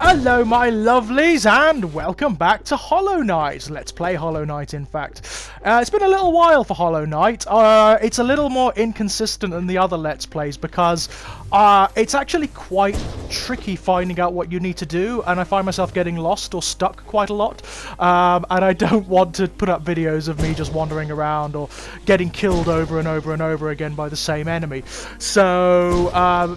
Hello my lovelies and welcome back to Hollow Knight. Let's play Hollow Knight in fact. It's been a little while for Hollow Knight. It's a little more inconsistent than the other Let's Plays because it's actually quite tricky finding out what you need to do, and I find myself getting lost or stuck quite a lot. And I don't want to put up videos of me just wandering around or getting killed over and over and over again by the same enemy. So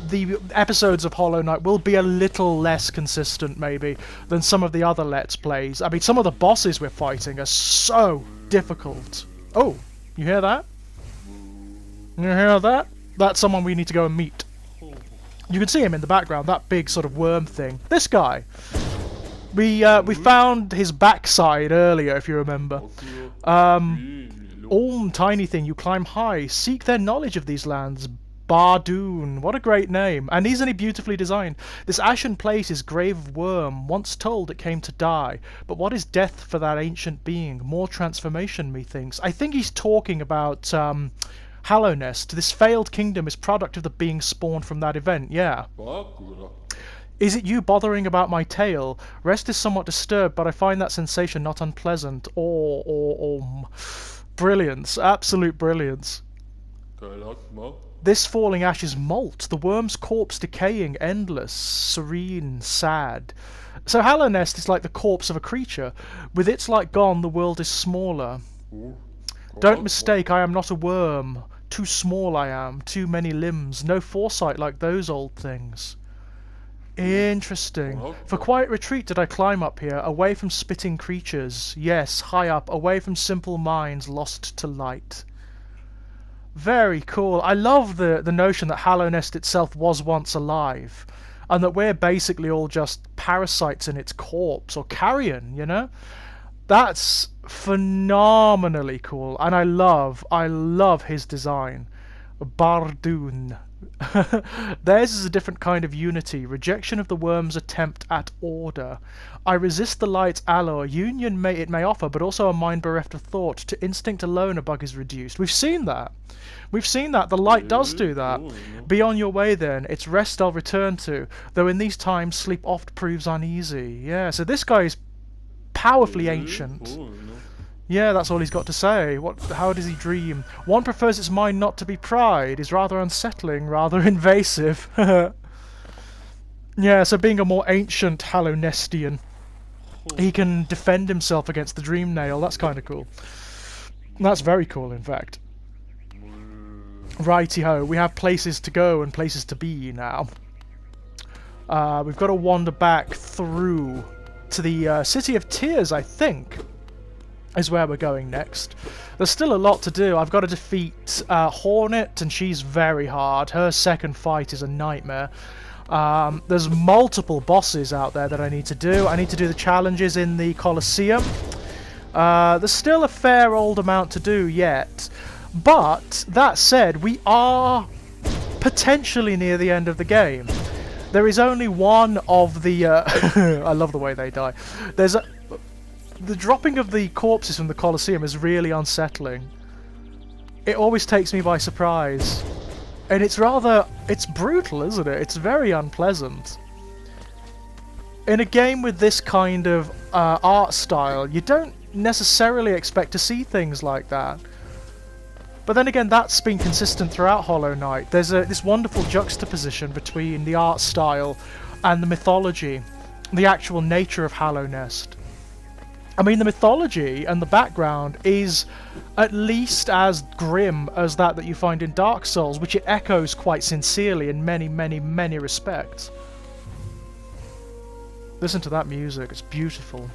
the episodes of Hollow Knight will be a little less consistent maybe than some of the other Let's Plays. I mean, some of the bosses we're fighting are so difficult. Oh, you hear that? You hear that? That's someone we need to go and meet. You can see him in the background, that big sort of worm thing. This guy. We found his backside earlier, if you remember. Tiny thing, you climb high. Seek their knowledge of these lands. Bardoon, what a great name, and isn't he beautifully designed? This ashen place is grave of worm, once told it came to die, but what is death for that ancient being? More transformation, methinks. I think he's talking about Hallownest. This failed kingdom is product of the being spawned from that event, yeah. Is it you bothering about my tale? Rest is somewhat disturbed, but I find that sensation not unpleasant. Brilliance, absolute brilliance. This falling ash is molt, the worm's corpse decaying, endless, serene, sad. So Hallownest is like the corpse of a creature. With its light gone, the world is smaller. Don't mistake, I am not a worm. Too small I am, too many limbs, no foresight like those old things. Interesting. For quiet retreat did I climb up here, away from spitting creatures. Yes, high up, away from simple minds lost to light. Very cool. I love the notion that Hallownest itself was once alive, and that we're basically all just parasites in its corpse, or carrion, you know? That's phenomenally cool, and I love his design. Bardoon. Theirs is a different kind of unity, rejection of the worm's attempt at order. I resist the light's allure, union it may offer, but also a mind bereft of thought. To instinct alone a bug is reduced. We've seen that. We've seen that. The light does do that. Be on your way then, its rest I'll return to, though in these times sleep oft proves uneasy. Yeah, so this guy is powerfully ancient. Yeah, that's all he's got to say. How does he dream? One prefers its mind not to be pried, is rather unsettling, rather invasive. Yeah, so being a more ancient Hallownestian, he can defend himself against the dream nail. That's kind of cool. That's very cool, in fact. Righty-ho, we have places to go and places to be now. We've got to wander back through to the City of Tears, I think, is where we're going next. There's still a lot to do. I've got to defeat Hornet, and she's very hard. Her second fight is a nightmare. There's multiple bosses out there that I need to do. I need to do the challenges in the Colosseum. There's still a fair old amount to do yet. But, that said, we are potentially near the end of the game. There is only one of the... I love the way they die. The dropping of the corpses from the Colosseum is really unsettling. It always takes me by surprise. And it's brutal, isn't it? It's very unpleasant. In a game with this kind of art style, you don't necessarily expect to see things like that. But then again, that's been consistent throughout Hollow Knight. There's this wonderful juxtaposition between the art style and the mythology, the actual nature of Hallownest. I mean, the mythology and the background is at least as grim as that you find in Dark Souls, which it echoes quite sincerely in many, many, many respects. Listen to that music, it's beautiful.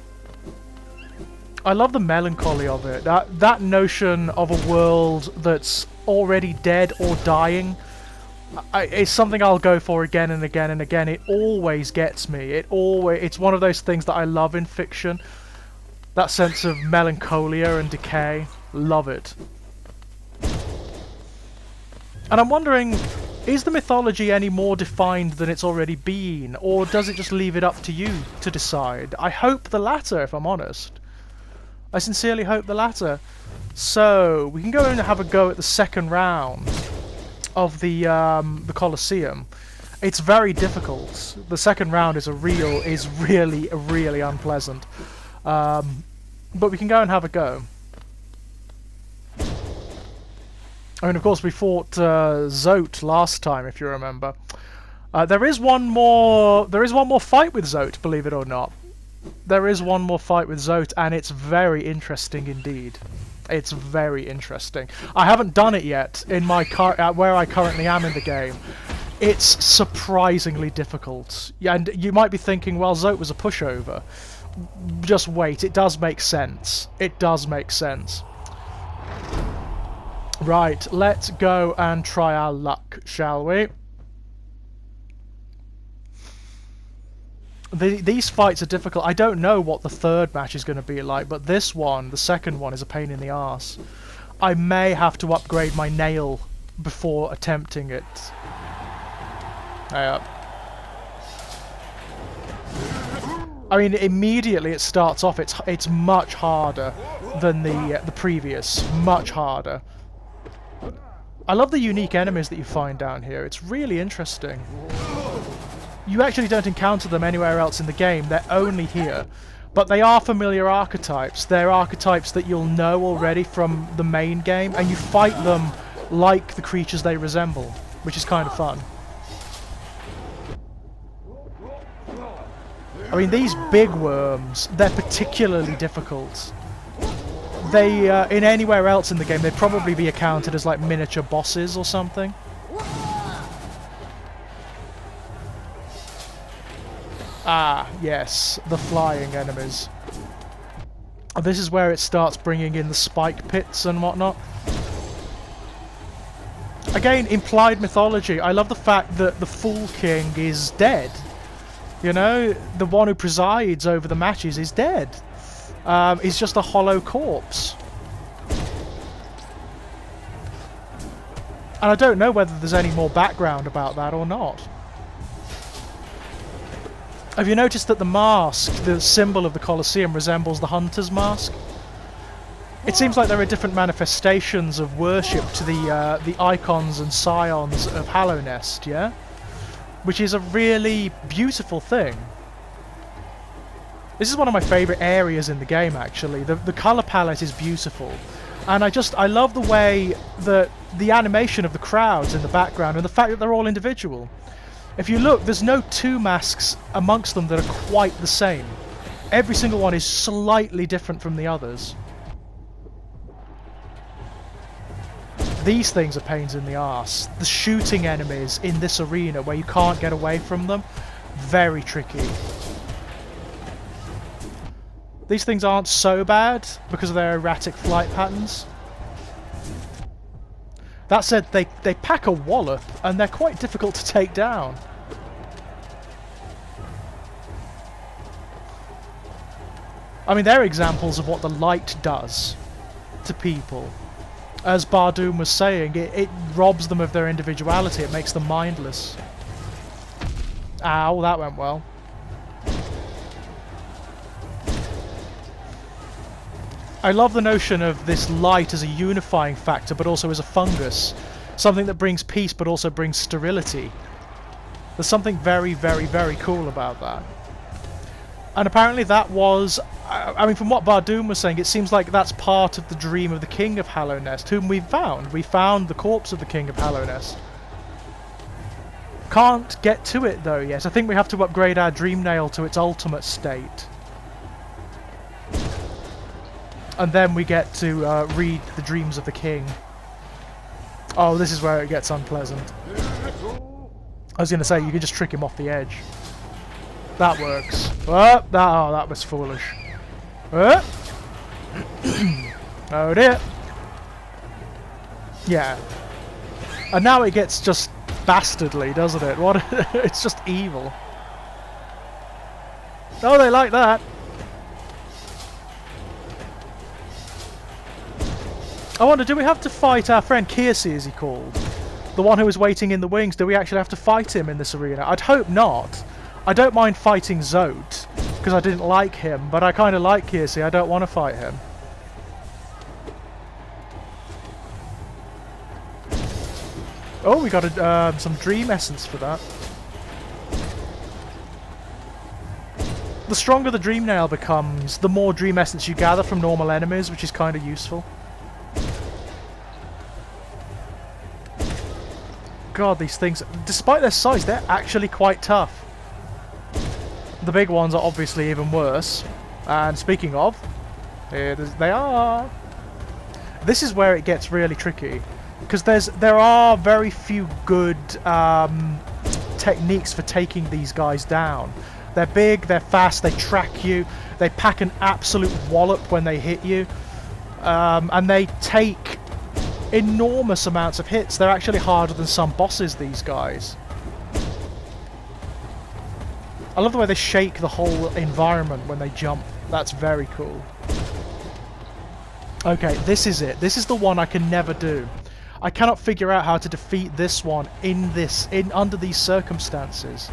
I love the melancholy of it. That notion of a world that's already dead or dying, it's something I'll go for again and again and again. It always gets me. It's one of those things that I love in fiction. That sense of melancholia and decay. Love it. And I'm wondering, is the mythology any more defined than it's already been? Or does it just leave it up to you to decide? I hope the latter, if I'm honest. I sincerely hope the latter. So, we can go and have a go at the second round of the Colosseum. It's very difficult. The second round is really unpleasant. But we can go and have a go. I mean, of course, we fought Zote last time, if you remember. There is one more fight with Zote, believe it or not. There is one more fight with Zote, and it's very interesting indeed. It's very interesting. I haven't done it yet in my where I currently am in the game. It's surprisingly difficult. Yeah, and you might be thinking, well, Zote was a pushover. Just wait, it does make sense. It does make sense. Right, let's go and try our luck, shall we? These fights are difficult. I don't know what the third match is going to be like, but this one, the second one, is a pain in the arse. I may have to upgrade my nail before attempting it. I mean, immediately it starts off. It's much harder than the previous. Much harder. I love the unique enemies that you find down here. It's really interesting. You actually don't encounter them anywhere else in the game. They're only here. But they are familiar archetypes. They're archetypes that you'll know already from the main game, and you fight them like the creatures they resemble, which is kind of fun. I mean, these big worms, they're particularly difficult. They, in anywhere else in the game, they'd probably be accounted as like miniature bosses or something. Ah, yes, the flying enemies. This is where it starts bringing in the spike pits and whatnot. Again, implied mythology. I love the fact that the Fool King is dead. You know, the one who presides over the matches is dead. He's just a hollow corpse. And I don't know whether there's any more background about that or not. Have you noticed that the mask, the symbol of the Colosseum, resembles the hunter's mask? It seems like there are different manifestations of worship to the icons and scions of Hallownest, yeah? Which is a really beautiful thing. This is one of my favourite areas in the game, actually. The colour palette is beautiful. And I love the way that the animation of the crowds in the background and the fact that they're all individual. If you look, there's no two masks amongst them that are quite the same. Every single one is slightly different from the others. These things are pains in the arse. The shooting enemies in this arena where you can't get away from them, very tricky. These things aren't so bad because of their erratic flight patterns. That said, they pack a wallop and they're quite difficult to take down. I mean, they're examples of what the light does to people. As Bardoon was saying, it robs them of their individuality, it makes them mindless. Ow, that went well. I love the notion of this light as a unifying factor, but also as a fungus. Something that brings peace, but also brings sterility. There's something very, very, very cool about that. And apparently that was... I mean, from what Bardoon was saying, it seems like that's part of the dream of the King of Hallownest, whom we found. We found the corpse of the King of Hallownest. Can't get to it, though, yet. I think we have to upgrade our Dream Nail to its ultimate state. And then we get to read the dreams of the king. Oh, this is where it gets unpleasant. I was going to say, you can just trick him off the edge. That works. Oh, that was foolish. Oh, oh dear. Yeah. And now it gets just bastardly, doesn't it? What? It's just evil. Oh, they like that. I wonder, do we have to fight our friend Kiersey, is he called? The one who was waiting in the wings, do we actually have to fight him in this arena? I'd hope not. I don't mind fighting Zote, because I didn't like him, but I kind of like Kiersey, I don't want to fight him. Oh, we got some dream essence for that. The stronger the dream nail becomes, the more dream essence you gather from normal enemies, which is kind of useful. God, these things, despite their size, they're actually quite tough. The big ones are obviously even worse. And speaking of, here they are. This is where it gets really tricky, because there are very few good techniques for taking these guys down. They're big, they're fast, they track you, they pack an absolute wallop when they hit you, and they take enormous amounts of hits. They're actually harder than some bosses, these guys. I love the way they shake the whole environment when they jump. That's very cool. Okay, this is it. This is the one I can never do. I cannot figure out how to defeat this one under these circumstances.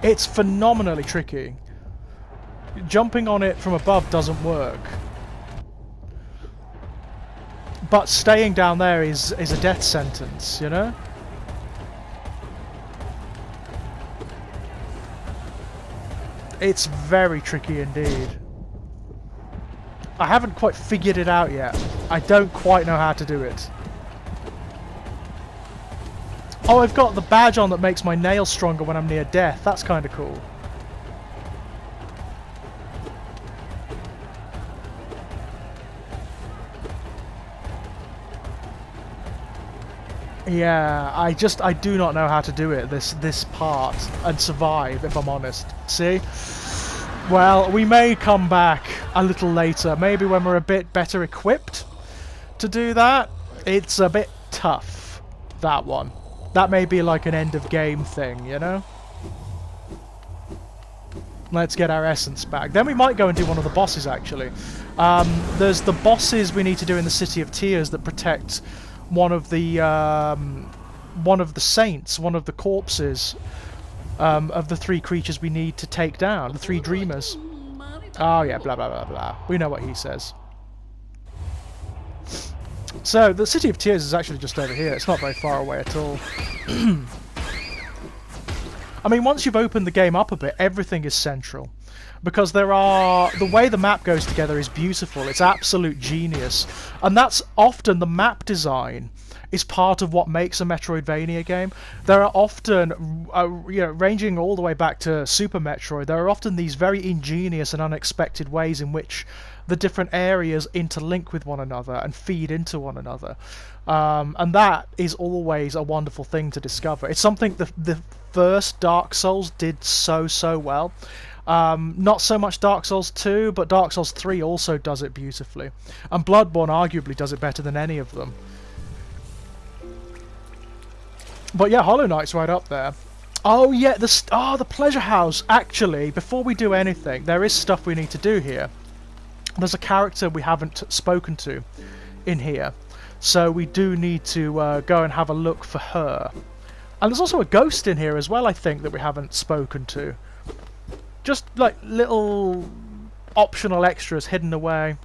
It's phenomenally tricky. Jumping on it from above doesn't work. But staying down there is a death sentence, you know? It's very tricky indeed. I haven't quite figured it out yet. I don't quite know how to do it. Oh, I've got the badge on that makes my nails stronger when I'm near death. That's kind of cool. Yeah, I do not know how to do it, this part, and survive, if I'm honest. See? Well, we may come back a little later, maybe when we're a bit better equipped to do that. It's a bit tough, that one. That may be like an end of game thing, you know? Let's get our essence back. Then we might go and do one of the bosses, actually. There's the bosses we need to do in the City of Tears that protect one of the saints, one of the corpses of the three creatures we need to take down, the three dreamers. Oh yeah, blah blah blah blah. We know what he says. So the City of Tears is actually just over here. It's not very far away at all. I mean, once you've opened the game up a bit, everything is central. Because the way the map goes together is beautiful. It's absolute genius. And that's often the map design is part of what makes a Metroidvania game. There are often, ranging all the way back to Super Metroid, there are often these very ingenious and unexpected ways in which the different areas interlink with one another and feed into one another. And that is always a wonderful thing to discover. It's something the first Dark Souls did so well. Not so much Dark Souls 2, but Dark Souls 3 also does it beautifully. And Bloodborne arguably does it better than any of them. But yeah, Hollow Knight's right up there. Oh yeah, the Pleasure House. Actually, before we do anything, there is stuff we need to do here. There's a character we haven't spoken to in here. So we do need to go and have a look for her. And there's also a ghost in here as well, I think, that we haven't spoken to. Just like little optional extras hidden away.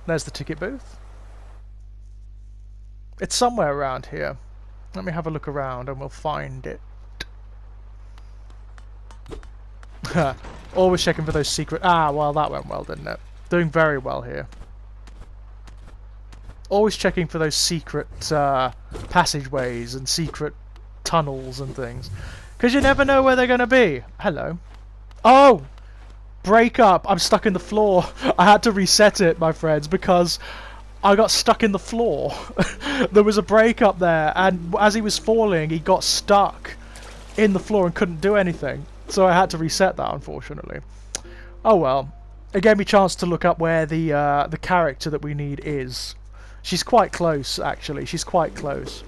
There's the ticket booth. It's somewhere around here. Let me have a look around and we'll find it. Always checking for those secret... Ah, well, that went well, didn't it? Doing very well here. Always checking for those secret passageways and secret tunnels and things. Because you never know where they're going to be. Hello. Oh! Break up. I'm stuck in the floor. I had to reset it, my friends, because I got stuck in the floor. There was a break up there, and as he was falling, he got stuck in the floor and couldn't do anything. So I had to reset that, unfortunately. Oh well. It gave me a chance to look up where the character that we need is. She's quite close, actually. She's quite close.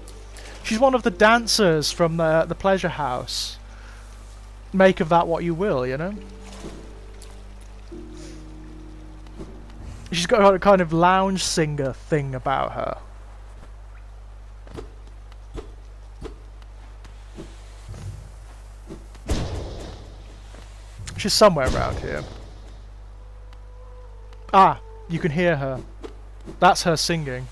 She's one of the dancers from the Pleasure House. Make of that what you will, you know? She's got a kind of lounge singer thing about her. She's somewhere around here. Ah, you can hear her. That's her singing.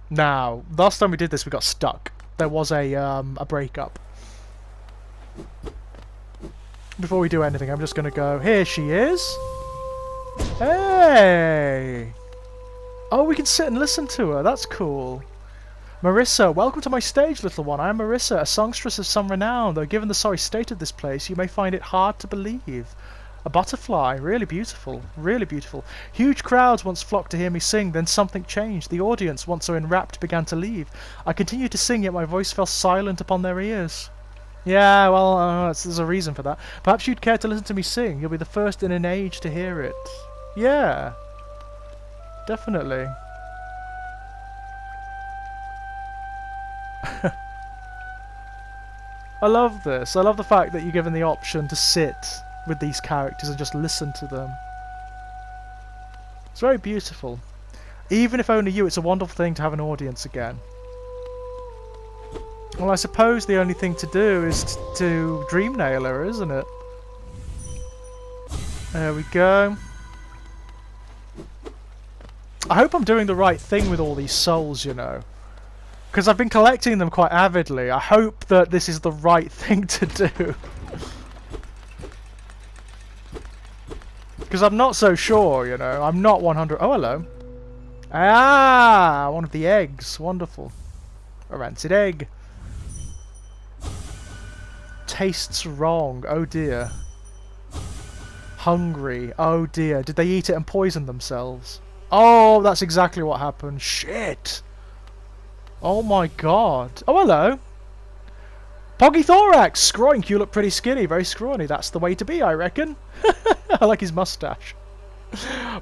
Now, last time we did this, we got stuck. There was a breakup. Before we do anything, I'm just going to go, here she is. Hey! Oh, we can sit and listen to her. That's cool. Marissa, welcome to my stage, little one. I am Marissa, a songstress of some renown, though given the sorry state of this place, you may find it hard to believe. A butterfly, really beautiful, really beautiful. Huge crowds once flocked to hear me sing, then something changed. The audience, once so enwrapped, began to leave. I continued to sing, yet my voice fell silent upon their ears. Yeah, well, there's a reason for that. Perhaps you'd care to listen to me sing. You'll be the first in an age to hear it. Yeah. Definitely. I love this. I love the fact that you're given the option to sit with these characters and just listen to them. It's very beautiful. Even if only you, it's a wonderful thing to have an audience again. Well, I suppose the only thing to do is to dream nail her, isn't it? There we go. I hope I'm doing the right thing with all these souls, you know. Because I've been collecting them quite avidly. I hope that this is the right thing to do. Because I'm not so sure, you know. I'm not 100... Oh, hello. Ah, one of the eggs. Wonderful. A rancid egg. Tastes wrong. Oh, dear. Hungry. Oh, dear. Did they eat it and poison themselves? Oh, that's exactly what happened. Shit. Oh, my God. Oh, hello. Poggy Thorax! Scroink, you look pretty skinny, very scrawny. That's the way to be, I reckon. I like his mustache.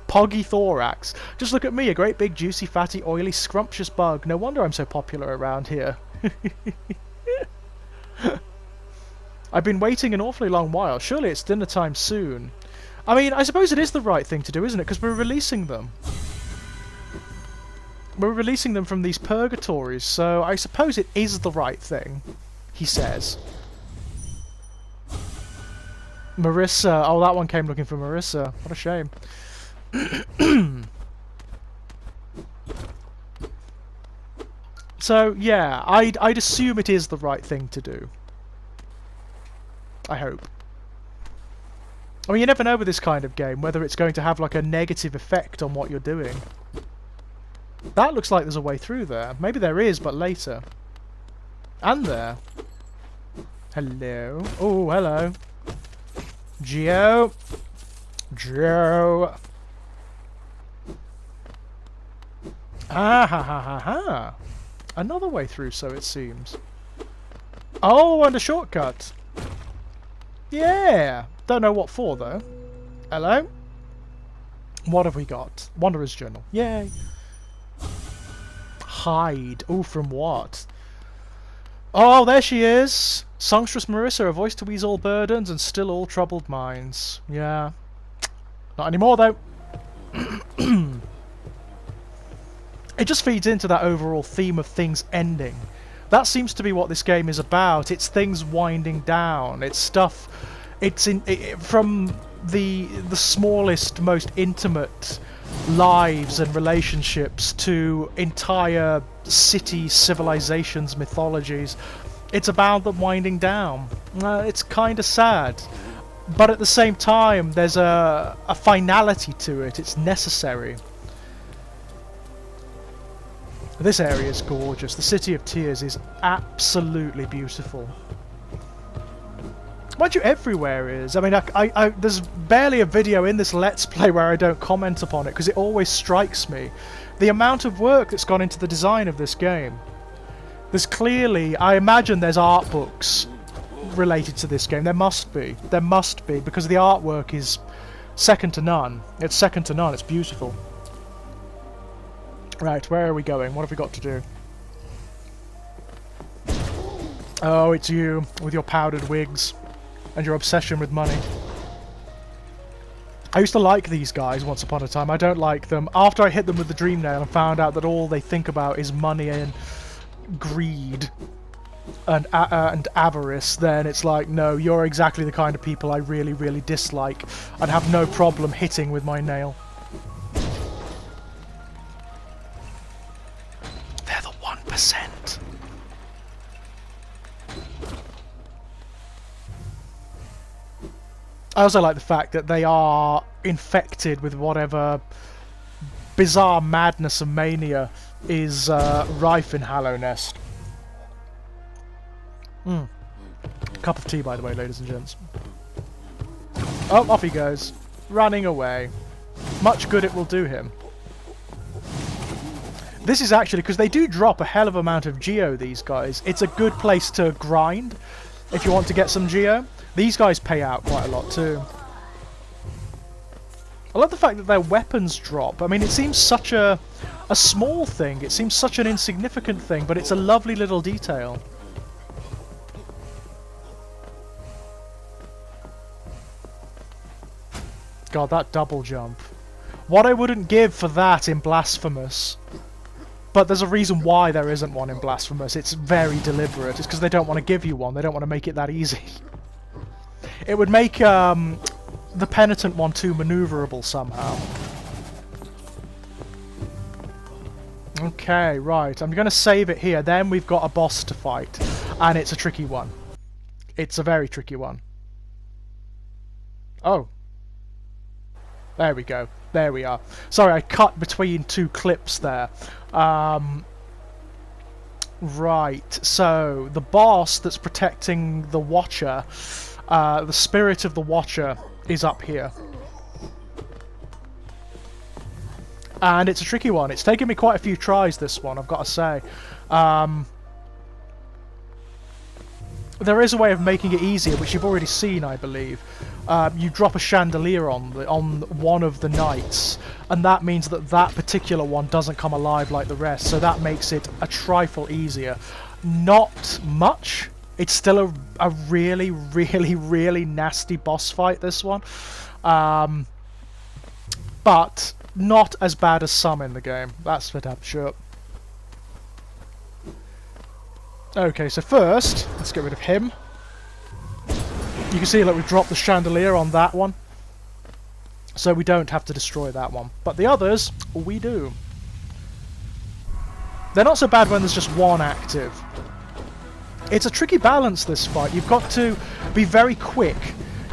Poggy Thorax. Just look at me, a great big, juicy, fatty, oily, scrumptious bug. No wonder I'm so popular around here. I've been waiting an awfully long while. Surely it's dinner time soon. I mean, I suppose it is the right thing to do, isn't it? Because we're releasing them. We're releasing them from these purgatories, so I suppose it is the right thing. He says. Marissa. Oh, that one came looking for Marissa. What a shame. So, yeah, I'd assume it is the right thing to do. I hope. I mean, you never know with this kind of game whether it's going to have like a negative effect on what you're doing. That looks like there's a way through there. Maybe there is, but later. And there. Hello. Oh, hello. Geo. Joe. Ah ha ha ha ha. Another way through, so it seems. Oh, and a shortcut. Yeah. Don't know what for, though. Hello. What have we got? Wanderer's Journal. Yay. Hide. Oh, from what? Oh, there she is! Songstress Marissa, a voice to ease all burdens and still all troubled minds. Yeah. Not anymore, though. It just feeds into that overall theme of things ending. That seems to be what this game is about. It's things winding down. It's stuff... It's from the smallest, most intimate lives and relationships to entire cities, civilizations, mythologies. It's about them winding down. It's kind of sad, but at the same time there's a finality to it. It's necessary. This area is gorgeous. The City of Tears is absolutely beautiful. Mind you, everywhere is. I mean, there's barely a video in this Let's Play where I don't comment upon it, because it always strikes me. The amount of work that's gone into the design of this game. There's clearly, I imagine there's art books related to this game. There must be. There must be, because the artwork is second to none. It's second to none. It's beautiful. Right, where are we going? What have we got to do? Oh, it's you, with your powdered wigs. And your obsession with money. I used to like these guys once upon a time. I don't like them. After I hit them with the dream nail and found out that all they think about is money and greed and avarice, then it's like, no, you're exactly the kind of people I really, really dislike and have no problem hitting with my nail. They're scent. I also like the fact that they are infected with whatever bizarre madness and mania is rife in Hallow Nest. Cup of tea, by the way, ladies and gents. Oh, off he goes. Running away. Much good it will do him. This is actually, because they do drop a hell of an amount of geo, these guys, it's a good place to grind if you want to get some geo. These guys pay out quite a lot too. I love the fact that their weapons drop. I mean, it seems such a small thing. It seems such an insignificant thing, but it's a lovely little detail. God, that double jump. What I wouldn't give for that in Blasphemous. But there's a reason why there isn't one in Blasphemous. It's very deliberate. It's because they don't want to give you one. They don't want to make it that easy. It would make the Penitent one too maneuverable somehow. Okay, right. I'm going to save it here. Then we've got a boss to fight. And it's a tricky one. It's a very tricky one. Oh. There we go. There we are. Sorry, I cut between two clips there. Right. So, the boss that's protecting the Watcher, the spirit of the Watcher, is up here. And it's a tricky one. It's taken me quite a few tries, this one, I've got to say. There is a way of making it easier, which you've already seen, I believe. You drop a chandelier on one of the knights, and that means that that particular one doesn't come alive like the rest, so that makes it a trifle easier. Not much. It's still a really, really, really nasty boss fight, this one. But not as bad as some in the game, that's for damn sure. Okay, so first, let's get rid of him. You can see that we've dropped the chandelier on that one. So we don't have to destroy that one. But the others, we do. They're not so bad when there's just one active. It's a tricky balance, this fight. You've got to be very quick.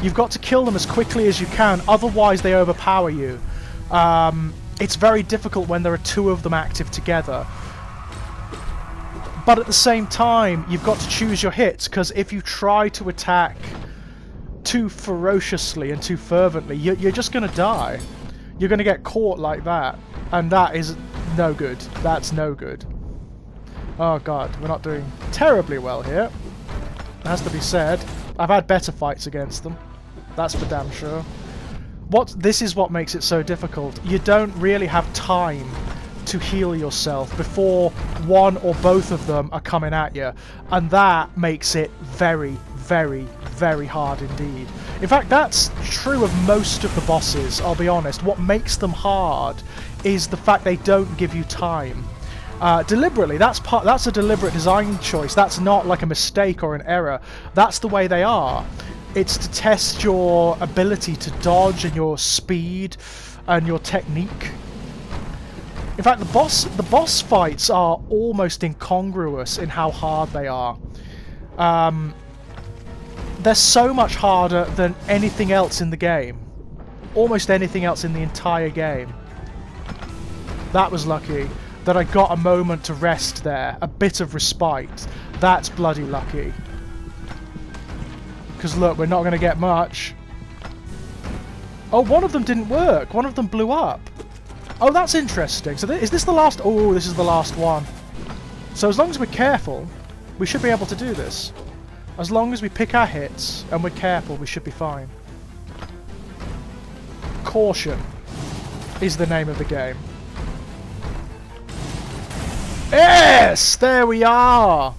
You've got to kill them as quickly as you can, otherwise they overpower you. It's very difficult when there are two of them active together. But at the same time, you've got to choose your hits, because if you try to attack too ferociously and too fervently, you're just going to die. You're going to get caught like that. And that is no good. That's no good. Oh god, we're not doing terribly well here. It has to be said. I've had better fights against them. That's for damn sure. This is what makes it so difficult. You don't really have time to heal yourself before one or both of them are coming at you, and that makes it very, very, very hard indeed. In fact, that's true of most of the bosses, I'll be honest. What makes them hard is the fact they don't give you time. Deliberately, that's a deliberate design choice. That's not like a mistake or an error. That's the way they are. It's to test your ability to dodge and your speed and your technique. In fact, the boss fights are almost incongruous in how hard they are. They're so much harder than anything else in the game. Almost anything else in the entire game. That was lucky that I got a moment to rest there. A bit of respite. That's bloody lucky. Because look, we're not going to get much. Oh, one of them didn't work. One of them blew up. Oh, that's interesting. So is this the last... Oh, this is the last one. So as long as we're careful, we should be able to do this. As long as we pick our hits and we're careful, we should be fine. Caution is the name of the game. Yes! There we are!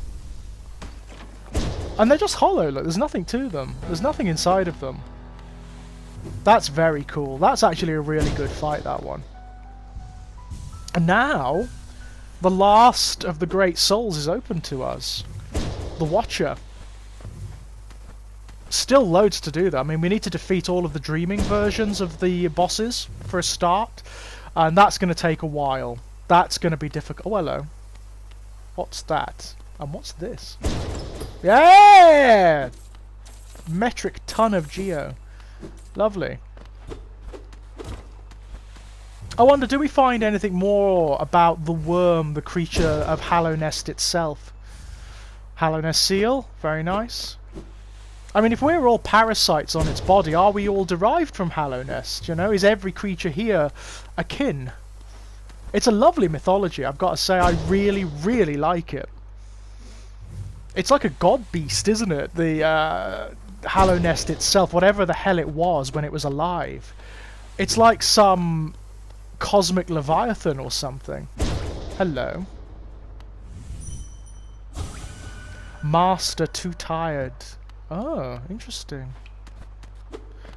And they're just hollow. Look, there's nothing to them. There's nothing inside of them. That's very cool. That's actually a really good fight, that one. And now, the last of the great souls is open to us. The Watcher. Still loads to do though. I mean, we need to defeat all of the dreaming versions of the bosses for a start. And that's going to take a while. That's going to be difficult. Oh, hello. What's that? And what's this? Yeah! Metric ton of geo. Lovely. I wonder, do we find anything more about the worm, the creature of Hallownest itself? Hallownest seal, very nice. I mean, if we're all parasites on its body, are we all derived from Hallownest? You know, is every creature here akin? It's a lovely mythology, I've got to say. I really, really like it. It's like a god beast, isn't it? The Hallownest itself, whatever the hell it was when it was alive. It's like some cosmic leviathan or something. Hello. Master too tired. Oh, interesting.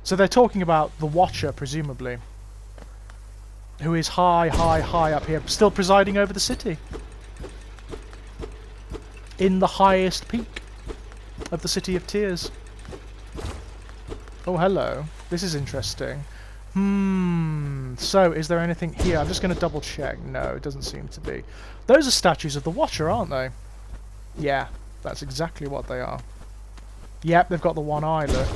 So they're talking about the Watcher, presumably. Who is high up here, still presiding over the city. In the highest peak of the City of Tears. Oh, hello. This is interesting. So, is there anything here? I'm just going to double check. No, it doesn't seem to be. Those are statues of the Watcher, aren't they? Yeah, that's exactly what they are. Yep, they've got the one eye, look.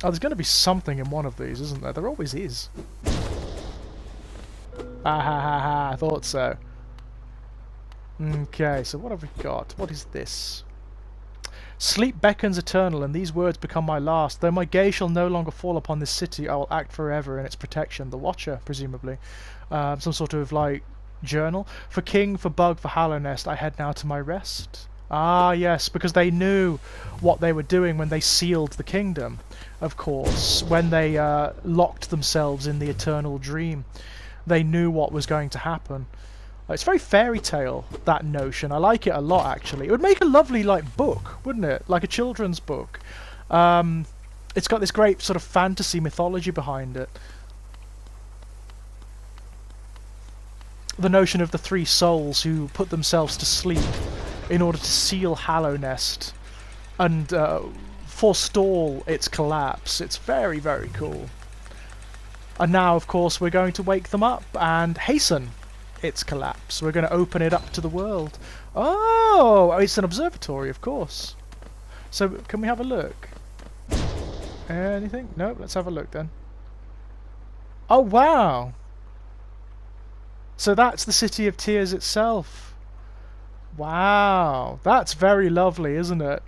Oh, there's going to be something in one of these, isn't there? There always is. Ah ha ha ha, I thought so. Okay, so what have we got? What is this? Sleep beckons eternal, and these words become my last. Though my gaze shall no longer fall upon this city, I will act forever in its protection. The Watcher, presumably. Some sort of, like, journal. For King, for Bug, for Hallownest, I head now to my rest. Ah, yes, because they knew what they were doing when they sealed the kingdom, of course. When they locked themselves in the eternal dream. They knew what was going to happen. It's very fairy tale, that notion. I like it a lot, actually. It would make a lovely, like, book, wouldn't it? Like a children's book. It's got this great sort of fantasy mythology behind it. The notion of the three souls who put themselves to sleep in order to seal Hallownest and forestall its collapse. It's very, very cool. And now, of course, we're going to wake them up and hasten its collapse. We're going to open it up to the world. Oh, it's an observatory, of course. So, can we have a look? Anything? No, let's have a look then. Oh, wow! So that's the City of Tears itself. Wow, that's very lovely, isn't it?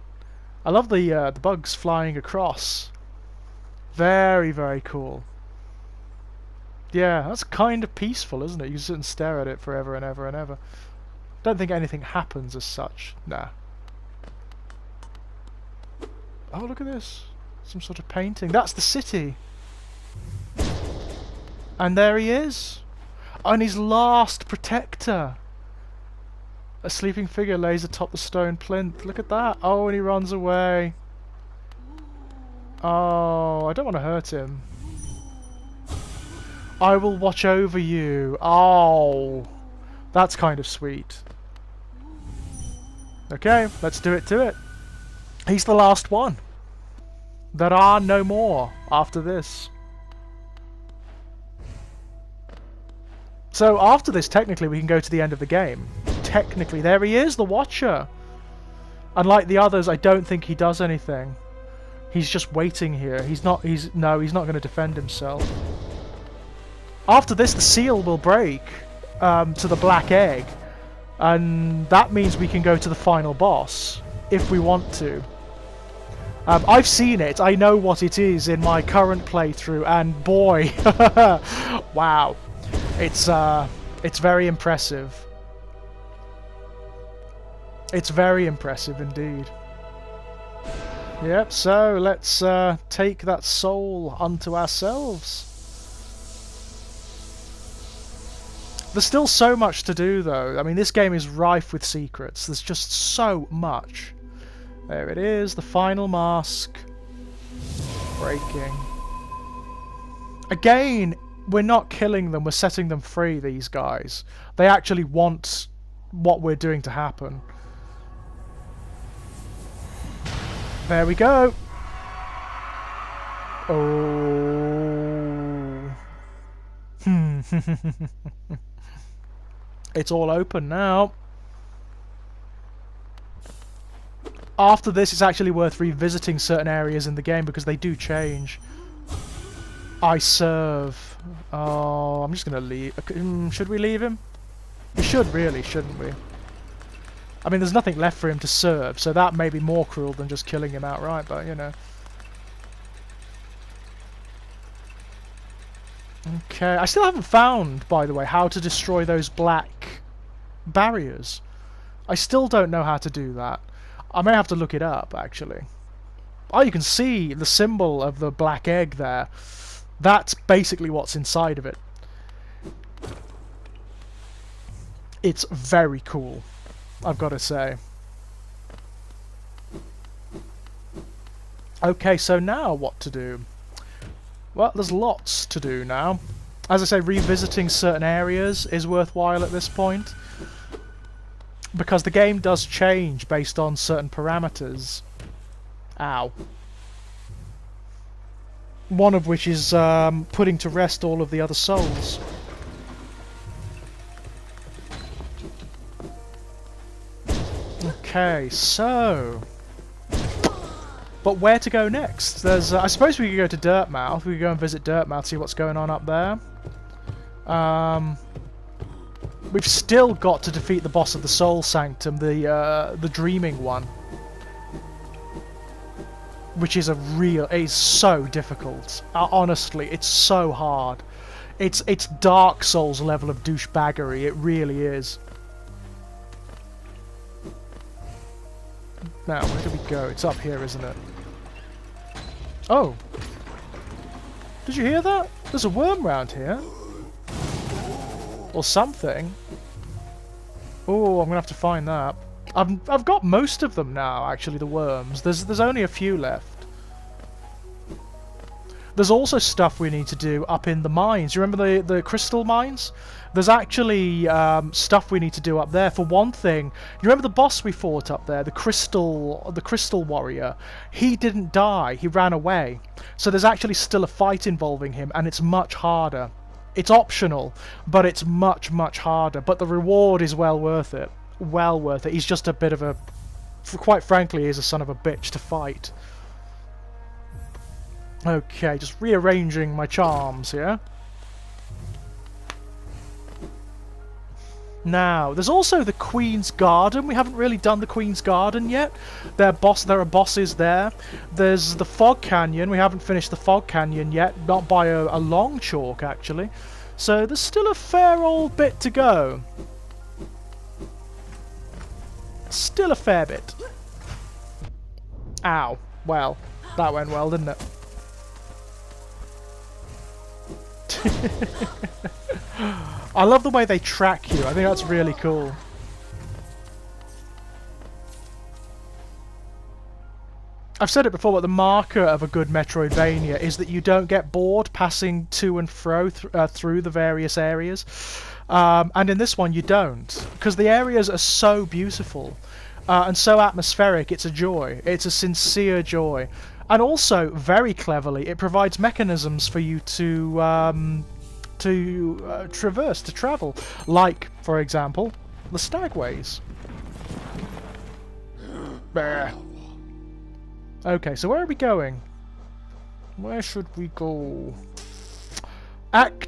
I love the bugs flying across. Very, very cool. Yeah, that's kind of peaceful, isn't it? You can sit and stare at it forever and ever and ever. Don't think anything happens as such. Nah. Oh, look at this. Some sort of painting. That's the city. And there he is. And his last protector. A sleeping figure lays atop the stone plinth. Look at that. Oh, and he runs away. Oh, I don't want to hurt him. I will watch over you. Oh, that's kind of sweet. Okay, let's do it to it. He's the last one. There are no more after this. So after this, technically, we can go to the end of the game. Technically, there he is, the Watcher. Unlike the others, I don't think he does anything. He's just waiting here. He's not going to defend himself. After this, the seal will break to the black egg, and that means we can go to the final boss if we want to. I've seen it. I know what it is in my current playthrough, and boy, wow, it's very impressive. It's very impressive indeed. Yep. So let's take that soul unto ourselves. There's still so much to do, though. I mean, this game is rife with secrets. There's just so much. There it is, the final mask. Breaking. Again, we're not killing them, we're setting them free, these guys. They actually want what we're doing to happen. There we go. Oh. It's all open now. After this, it's actually worth revisiting certain areas in the game because they do change. I serve. Oh, I'm just gonna leave. Should we leave him? We should really, shouldn't we? I mean, there's nothing left for him to serve, so that may be more cruel than just killing him outright, but you know. Okay, I still haven't found, by the way, how to destroy those black barriers. I still don't know how to do that. I may have to look it up, actually. Oh, you can see the symbol of the black egg there. That's basically what's inside of it. It's very cool, I've got to say. Okay, so now what to do? Well, there's lots to do now. As I say, revisiting certain areas is worthwhile at this point, because the game does change based on certain parameters. Ow. One of which is putting to rest all of the other souls. Okay, so... But where to go next? There's, I suppose we could go to Dirtmouth. We could go and visit Dirtmouth, see what's going on up there. We've still got to defeat the boss of the Soul Sanctum, the Dreaming one, which is is so difficult. Honestly, it's so hard. It's Dark Souls level of douchebaggery. It really is. Now, where do we go? It's up here, isn't it? Oh! Did you hear that? There's a worm round here. Or something. Oh, I'm gonna have to find that. I've got most of them now, actually, the worms. There's only a few left. There's also stuff we need to do up in the mines. You remember the crystal mines? There's actually stuff we need to do up there. For one thing, you remember the boss we fought up there, the crystal warrior? He didn't die. He ran away. So there's actually still a fight involving him, and it's much harder. It's optional, but it's much, much harder. But the reward is well worth it. Well worth it. He's just a bit of a... Quite frankly, he's a son of a bitch to fight. Okay, just rearranging my charms here. Now, there's also the Queen's Garden. We haven't really done the Queen's Garden yet. There are bosses there. There's the Fog Canyon. We haven't finished the Fog Canyon yet, not by a long chalk, actually. So there's still a fair old bit to go. Still a fair bit. Ow. Well, that went well, didn't it? I love the way they track you. I think that's really cool. I've said it before, but the marker of a good Metroidvania is that you don't get bored passing to and fro through the various areas. And in this one you don't, because the areas are so beautiful and so atmospheric. It's a joy. It's a sincere joy. And also, very cleverly, it provides mechanisms for you to traverse, to travel. Like, for example, the stagways. Bah. Okay, so where are we going? Where should we go? Actually,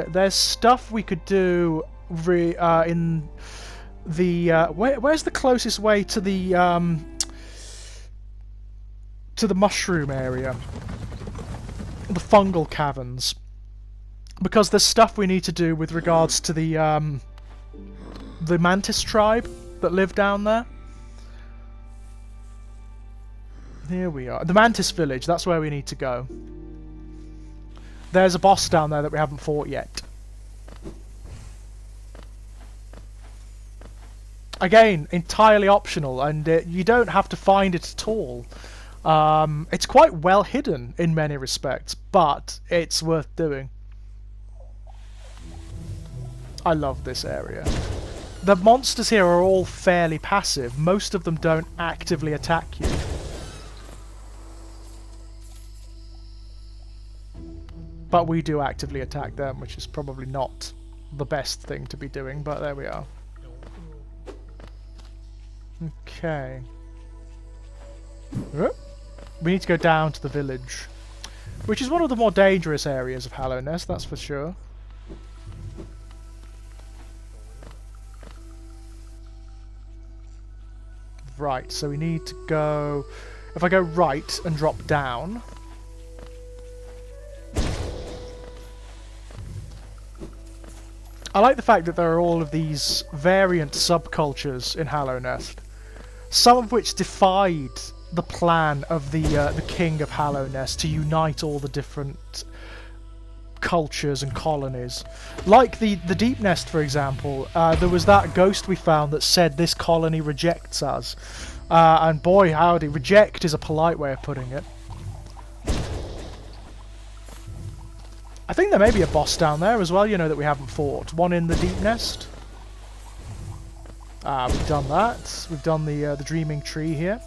there's stuff we could do in the... where's the closest way to the mushroom area? The fungal caverns. Because there's stuff we need to do with regards to the Mantis tribe that live down there. Here we are. The Mantis Village, that's where we need to go. There's a boss down there that we haven't fought yet. Again, entirely optional, and you don't have to find it at all. It's quite well hidden in many respects, but it's worth doing. I love this area. The monsters here are all fairly passive. Most of them don't actively attack you. But we do actively attack them, which is probably not the best thing to be doing, but there we are. Okay. We need to go down to the village, which is one of the more dangerous areas of Hallownest, that's for sure. Right, so we need to go... If I go right and drop down... I like the fact that there are all of these variant subcultures in Hallownest, some of which defied the plan of the king of Hallownest to unite all the different cultures and colonies. Like the Deep Nest, for example, there was that ghost we found that said this colony rejects us. And boy howdy, reject is a polite way of putting it. I think there may be a boss down there as well, you know, that we haven't fought. One in the Deep Nest. We've done that. We've done the Dreaming Tree here.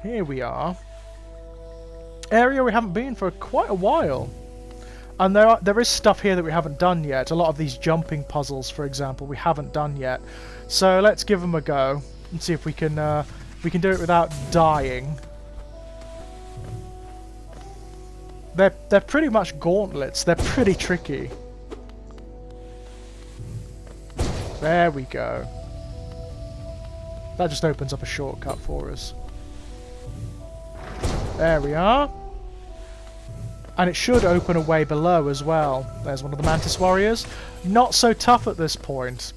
Here we are. Area we haven't been for quite a while. And there is stuff here that we haven't done yet. A lot of these jumping puzzles, for example, we haven't done yet. So let's give them a go and see if we can do it without dying. They're pretty much gauntlets. They're pretty tricky. There we go. That just opens up a shortcut for us. There we are. And it should open a way below as well. There's one of the Mantis warriors. Not so tough at this point.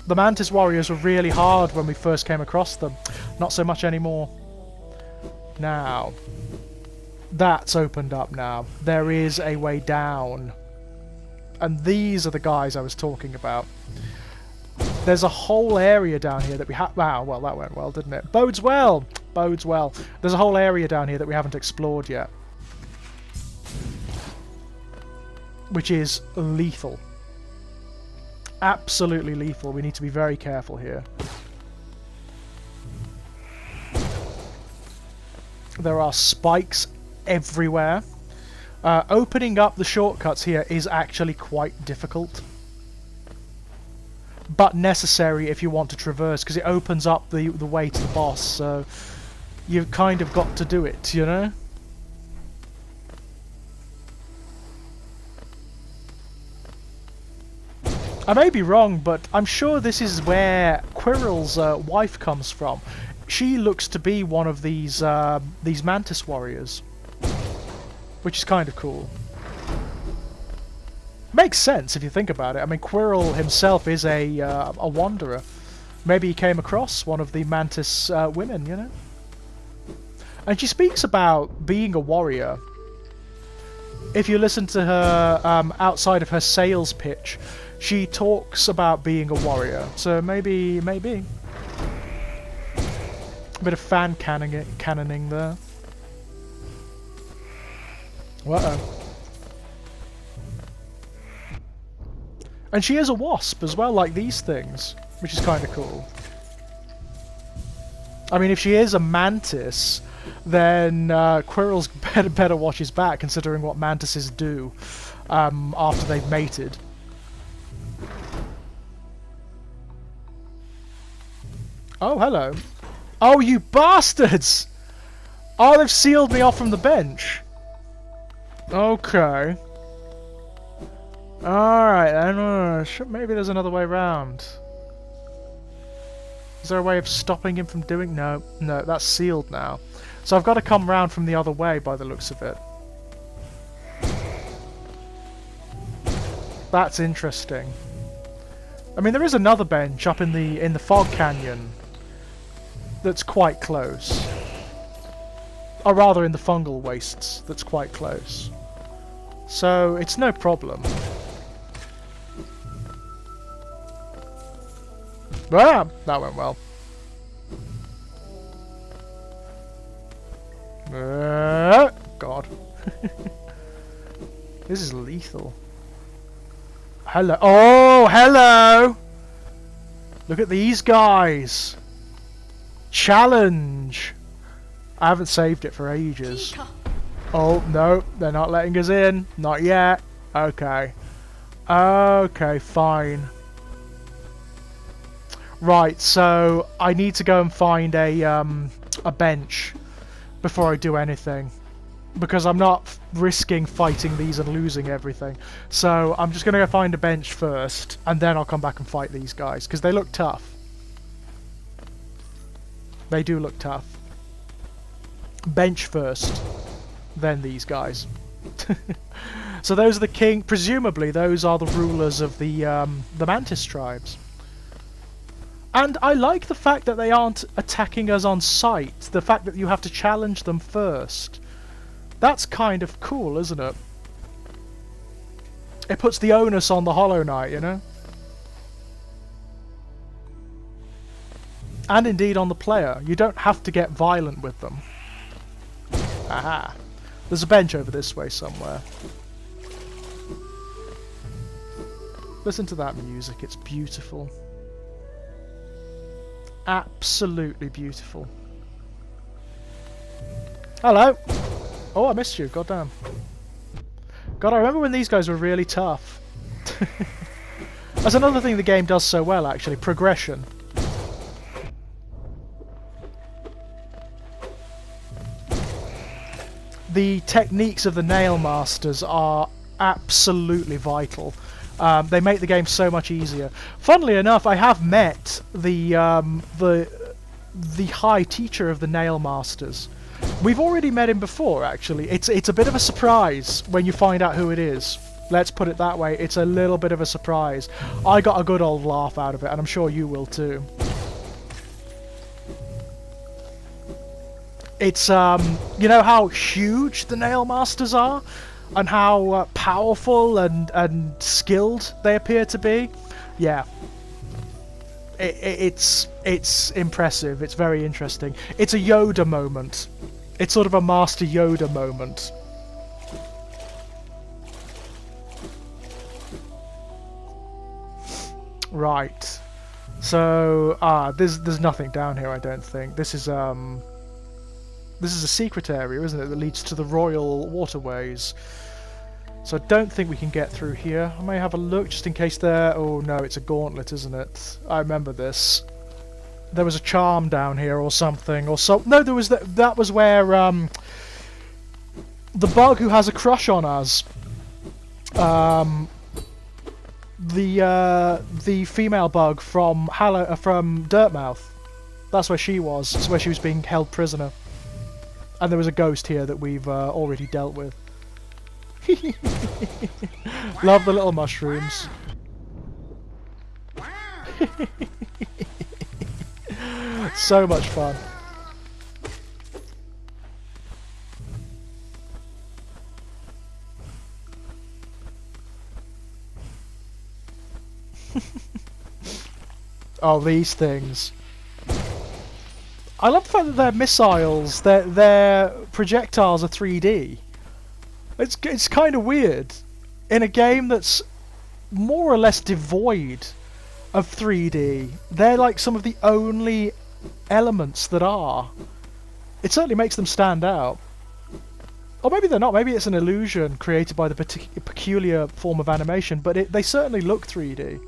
The Mantis warriors were really hard when we first came across them. Not so much anymore. Now, that's opened up now. There is a way down. And these are the guys I was talking about. There's a whole area down here that we have... Wow, well, that went well, didn't it? Bodes well! Bodes well. There's a whole area down here that we haven't explored yet. Which is lethal. Absolutely lethal. We need to be very careful here. There are spikes everywhere. Opening up the shortcuts here is actually quite difficult. But necessary if you want to traverse, because it opens up the way to the boss, so you've kind of got to do it, you know? I may be wrong, but I'm sure this is where Quirrell's wife comes from. She looks to be one of these Mantis warriors, which is kind of cool. Makes sense if you think about it. I mean, Quirrell himself is a wanderer. Maybe he came across one of the Mantis women, you know? And she speaks about being a warrior. If you listen to her outside of her sales pitch, she talks about being a warrior. So maybe. A bit of fan cannoning there. Uh-oh. And she is a wasp as well, like these things, which is kind of cool. I mean, if she is a mantis, then Quirrell's better watch his back, considering what mantises do after they've mated. Oh, hello. Oh, you bastards! Oh, they've sealed me off from the bench. Okay. Alright, then. Maybe there's another way around. Is there a way of stopping him from doing... No, that's sealed now. So I've got to come round from the other way by the looks of it. That's interesting. I mean, there is another bench up in the fog canyon that's quite close. Or rather in the fungal wastes that's quite close. So it's no problem. Ah, that went well. God. This is lethal. Hello. Oh, hello! Look at these guys. Challenge. I haven't saved it for ages. Oh, no. They're not letting us in. Not yet. Okay. Okay, fine. Right, so I need to go and find a bench before I do anything, because I'm not risking fighting these and losing everything. So I'm just going to go find a bench first, and then I'll come back and fight these guys, because they look tough. They do look tough. Bench first, then these guys. So those are the king. Presumably, those are the rulers of the Mantis tribes. And I like the fact that they aren't attacking us on sight. The fact that you have to challenge them first. That's kind of cool, isn't it? It puts the onus on the Hollow Knight, you know? And indeed on the player. You don't have to get violent with them. Aha. There's a bench over this way somewhere. Listen to that music, it's beautiful. Absolutely beautiful. Hello! Oh, I missed you, goddamn. God, I remember when these guys were really tough. That's another thing the game does so well, actually, progression. The techniques of the Nail Masters are absolutely vital. They make the game so much easier. Funnily enough, I have met the High Teacher of the Nail Masters. We've already met him before, actually. It's a bit of a surprise when you find out who it is. Let's put it that way. It's a little bit of a surprise. I got a good old laugh out of it, and I'm sure you will too. It's, you know how huge the Nail Masters are? And how powerful and skilled they appear to be? Yeah. It's impressive. It's very interesting. It's a Yoda moment. It's sort of a Master Yoda moment. Right. So, there's nothing down here, I don't think. This is a secret area, isn't it, that leads to the royal waterways. So I don't think we can get through here. I may have a look just in case there... Oh no, it's a gauntlet, isn't it? I remember this. There was a charm down here or something, or so... No, there was that was where the bug who has a crush on us, the female bug from Dirtmouth. That's where she was. It's where she was being held prisoner. And there was a ghost here that we've already dealt with. Love the little mushrooms. So much fun. Oh, these things. I love the fact that their missiles, their projectiles are 3D. It's kind of weird. In a game that's more or less devoid of 3D, they're like some of the only elements that are. It certainly makes them stand out. Or maybe they're not, maybe it's an illusion created by the peculiar form of animation, but they certainly look 3D.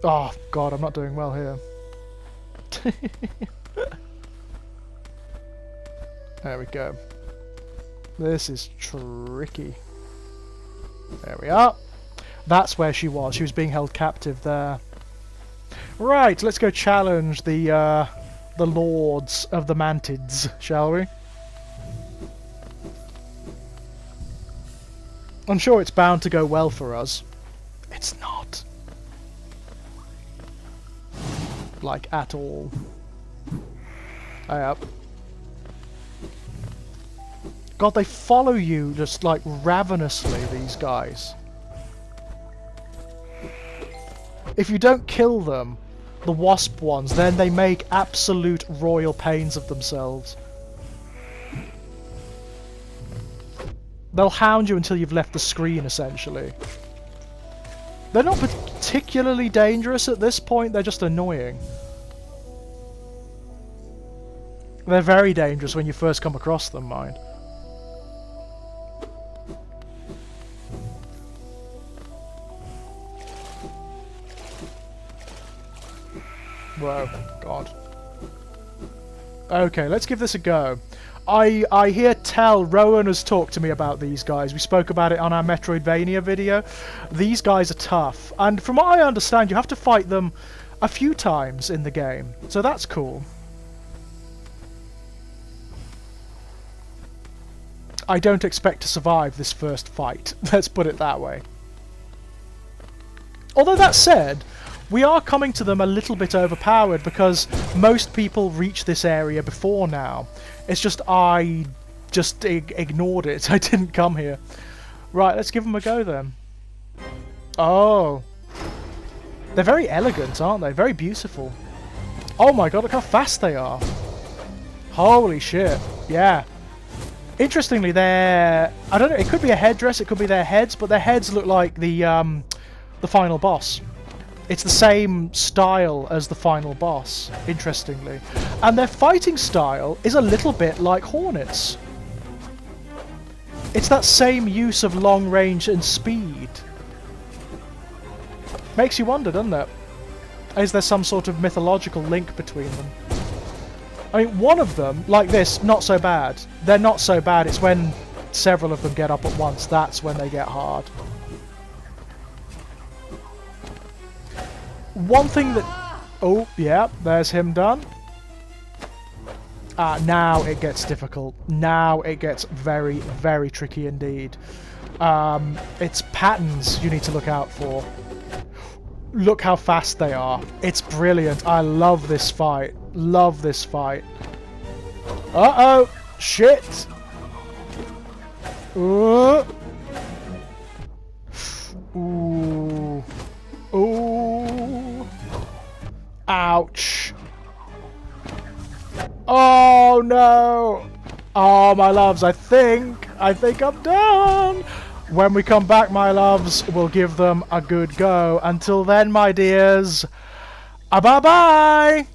Oh god, I'm not doing well here. There we go. This is tricky. There we are. That's where she was. She was being held captive there. Right, let's go challenge the lords of the Mantids, shall we? I'm sure it's bound to go well for us. It's not. Like, at all. High up. God, they follow you just, like, ravenously, these guys. If you don't kill them, the wasp ones, then they make absolute royal pains of themselves. They'll hound you until you've left the screen, essentially. They're not particularly dangerous at this point, they're just annoying. They're very dangerous when you first come across them, mind. Whoa, God. Okay, let's give this a go. I hear tell Rowan has talked to me about these guys. We spoke about it on our Metroidvania video. These guys are tough, and from what I understand, you have to fight them a few times in the game, so that's cool. I don't expect to survive this first fight, let's put it that way. Although that said, we are coming to them a little bit overpowered because most people reach this area before now. It's just I just ignored it. I didn't come here. Right, let's give them a go then. Oh. They're very elegant, aren't they? Very beautiful. Oh my god, look how fast they are. Holy shit. Yeah. Interestingly, they're... I don't know, it could be a headdress, it could be their heads, but their heads look like the final boss. It's the same style as the final boss, interestingly. And their fighting style is a little bit like Hornets. It's that same use of long range and speed. Makes you wonder, doesn't it? Is there some sort of mythological link between them? I mean, one of them, like this, not so bad. They're not so bad, it's when several of them get up at once, that's when they get hard. One thing that... Oh, yeah, there's him done. Now it gets difficult. Now it gets very, very tricky indeed. It's patterns you need to look out for. Look how fast they are. It's brilliant. I love this fight. Love this fight. Uh-oh! Shit! Ooh! Ooh! Ooh! Ouch! Oh no! Oh, my loves, I think I'm done! When we come back, my loves, we'll give them a good go. Until then, my dears, bye-bye!